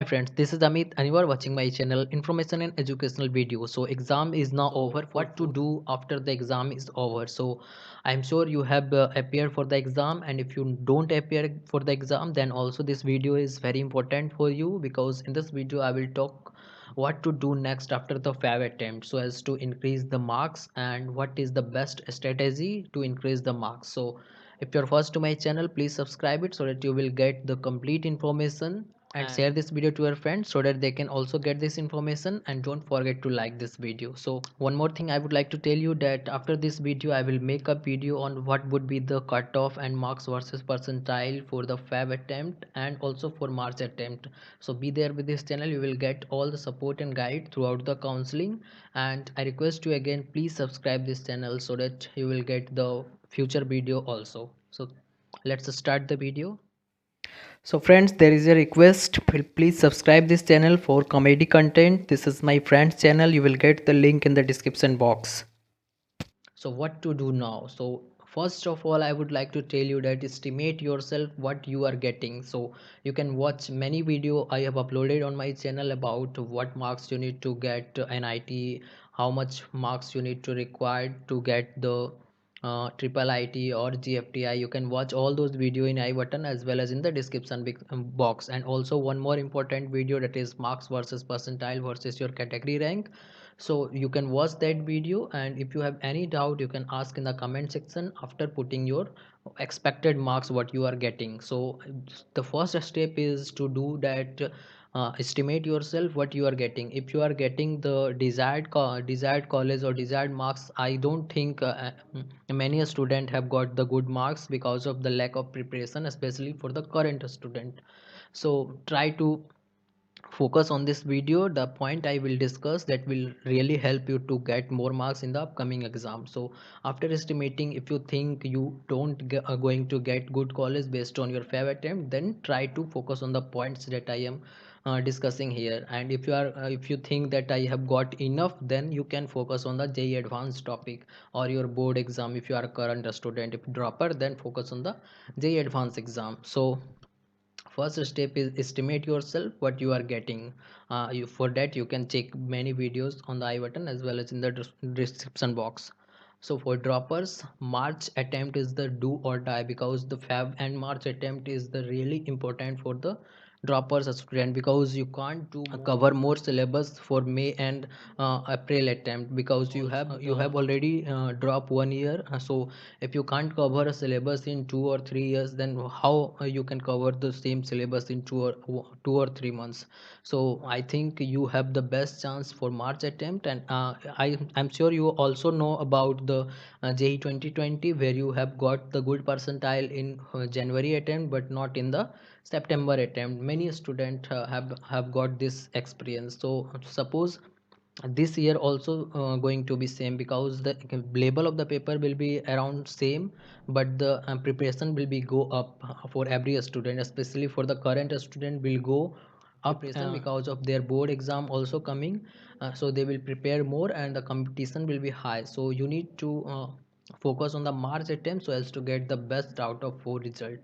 Friends, this is Amit and you are watching my channel information and educational video. So exam is now over. What to do after the exam is over? So I'm sure you have appeared for the exam, and if you don't appear for the exam, then also this video is very important for you, because in this video I will talk what to do next after the FAV attempt so as to increase the marks, and what is the best strategy to increase the marks. So if you're first to my channel, please subscribe it so that you will get the complete information, and share this video to your friends so that they can also get this information, and don't forget to like this video. So one more thing I would like to tell you, that after this video I will make a video on what would be the cutoff and marks versus percentile for the FAB attempt and also for March attempt. So be there with this channel, you will get all the support and guide throughout the counseling. And I request you again, please subscribe this channel so that you will get the future video also. So let's start the video. So friends, there is a request, please subscribe this channel for comedy content. This is my friend's channel, you will get the link in the description box. So what to do now? So first of all, I would like to tell you that estimate yourself what you are getting. So you can watch many video I have uploaded on my channel about what marks you need to get NIT, how much marks you need to require to get the triple IT or GFTI. You can watch all those video in I button as well as in the description box. And also one more important video, that is marks versus percentile versus your category rank. So you can watch that video, and if you have any doubt you can ask in the comment section after putting your expected marks what you are getting. So the first step is to do that, estimate yourself what you are getting. If you are getting the desired college or desired marks, I don't think many a student have got the good marks because of the lack of preparation, especially for the current student. So try to focus on this video, the point I will discuss that will really help you to get more marks in the upcoming exam. So after estimating, if you think you are going to get good college based on your FAV attempt, then try to focus on the points that I am discussing here. And if you think that I have got enough, then you can focus on the JEE advanced topic or your board exam. If you are a current student, if dropper, then focus on the JEE advanced exam. So first step is estimate yourself what you are getting. For that you can check many videos on the I button as well as in the description box. So for droppers, March attempt is the do or die, because the Feb and March attempt is the really important for the droppers student, because you can't do cover more syllabus for May and April attempt, because you have already dropped 1 year. So if you can't cover a syllabus in 2 or 3 years, then how you can cover the same syllabus in 2 or 3 months? So I think you have the best chance for March attempt. And I'm sure you also know about the JE 2020, where you have got the good percentile in January attempt but not in the September attempt. Many students have got this experience. So suppose this year also going to be same, because the label of the paper will be around same, but the preparation will be go up for every student, especially for the current student will go up because of their board exam also coming. So they will prepare more and the competition will be high. So you need to focus on the March attempt so as to get the best out of 4 result.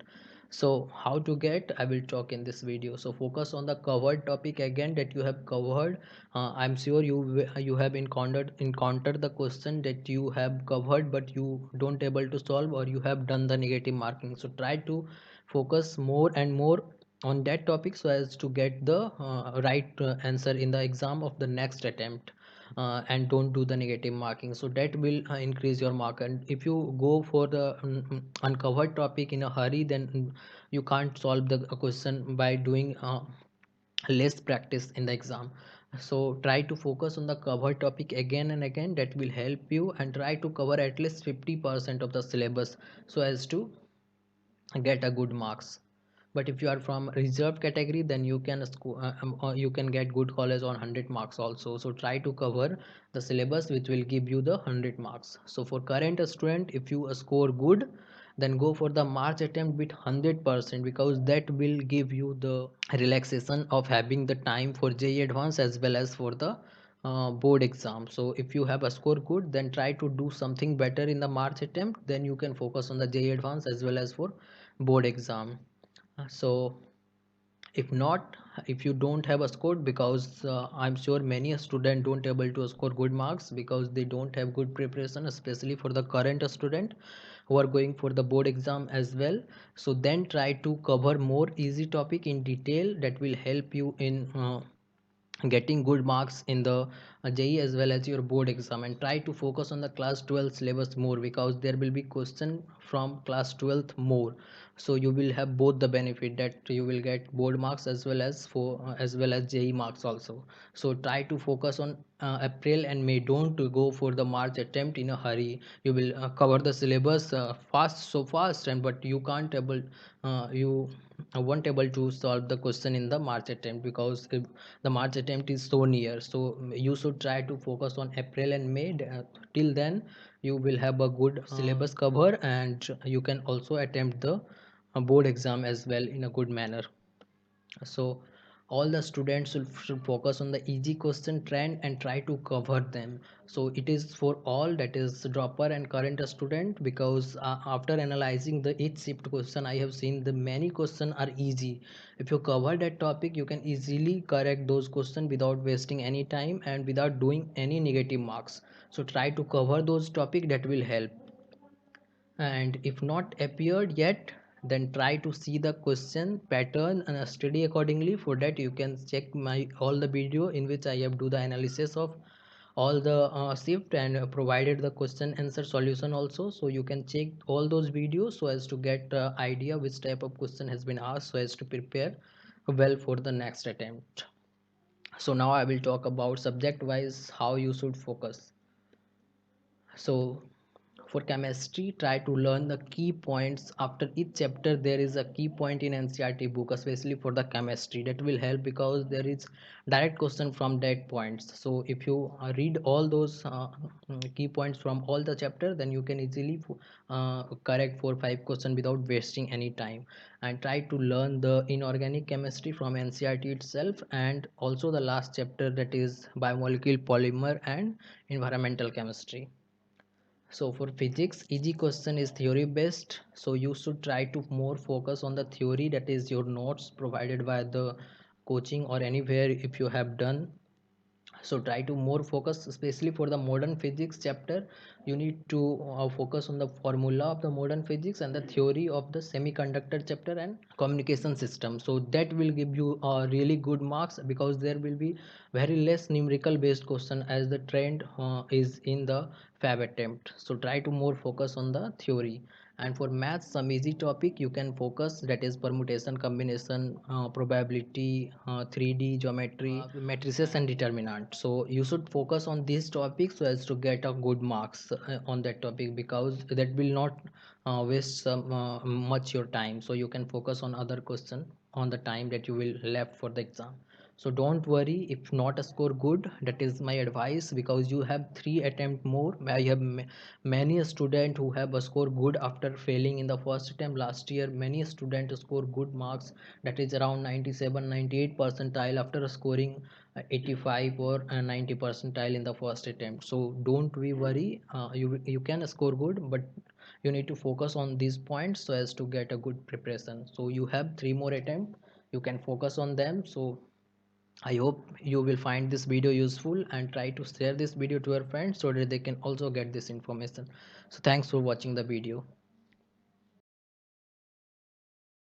So how to get, I will talk in this video. So focus on the covered topic again that you have covered. I'm sure you have encountered the question that you have covered but you don't able to solve, or you have done the negative marking. So try to focus more and more on that topic so as to get the right answer in the exam of the next attempt. And don't do the negative marking, so that will increase your mark. And if you go for the uncovered topic in a hurry, then you can't solve the question by doing less practice in the exam. So try to focus on the cover topic again and again, that will help you. And try to cover at least 50% of the syllabus so as to get a good marks. But if you are from reserved category, then you can you can get good college on 100 marks also. So try to cover the syllabus which will give you the 100 marks. So for current student, if you score good, then go for the March attempt with 100%, because that will give you the relaxation of having the time for JEE advance as well as for the board exam. So if you have a score good, then try to do something better in the March attempt, then you can focus on the JEE advance as well as for board exam. So If not, if you don't have a score, because I'm sure many a student don't able to score good marks because they don't have good preparation, especially for the current student who are going for the board exam as well. So then try to cover more easy topic in detail that will help you in getting good marks in the JEE as well as your board exam, and try to focus on the class 12 syllabus more because there will be question from class 12th more. So you will have both the benefit that you will get board marks as well as for as well as JEE marks also. So try to focus on April and May. Don't go for the March attempt in a hurry. You will cover the syllabus fast, so fast, and but you can't able you won't able to solve the question in the March attempt because the March attempt is so near. So you should try to focus on April and May. Till then you will have a good syllabus cover, and you can also attempt the board exam as well in a good manner. So all the students should focus on the easy question trend and try to cover them. So it is for all, that is dropper and current student, because after analyzing the each shift question I have seen the many question are easy. If you cover that topic you can easily correct those questions without wasting any time and without doing any negative marks. So try to cover those topic, that will help. And if not appeared yet, then try to see the question pattern and study accordingly. For that you can check my all the video in which I have do the analysis of all the shift and provided the question answer solution also. So you can check all those videos so as to get idea which type of question has been asked, so as to prepare well for the next attempt. So now I will talk about subject wise how you should focus. So for chemistry, try to learn the key points. After each chapter there is a key point in NCERT book, especially for the chemistry. That will help because there is direct question from that points. So if you read all those key points from all the chapter, then you can easily correct 4 5 question without wasting any time. And try to learn the inorganic chemistry from NCERT itself, and also the last chapter, that is biomolecule polymer and environmental chemistry. So for physics, easy question is theory based. So you should try to more focus on the theory, that is your notes provided by the coaching or anywhere if you have done. So try to more focus, especially for the modern physics chapter. You need to focus on the formula of the modern physics and the theory of the semiconductor chapter and communication system. So that will give you really good marks because there will be very less numerical based question as the trend is in the fab attempt. So try to more focus on the theory. And for maths, some easy topic you can focus, that is permutation, combination, probability, 3D geometry, matrices and determinant. So you should focus on these topics so as to get a good marks on that topic, because that will not waste much your time. So you can focus on other question on the time that you will left for the exam. So don't worry if not a score good, that is my advice, because you have 3 attempt more. I have many a student who have a score good after failing in the first attempt. Last year many students score good marks, that is around 97 98 percentile after scoring 85 or 90 percentile in the first attempt. So don't be worry, you can score good, but you need to focus on these points so as to get a good preparation. So you have 3 more attempts, you can focus on them. So I hope you will find this video useful, and try to share this video to your friends so that they can also get this information. So thanks for watching the video.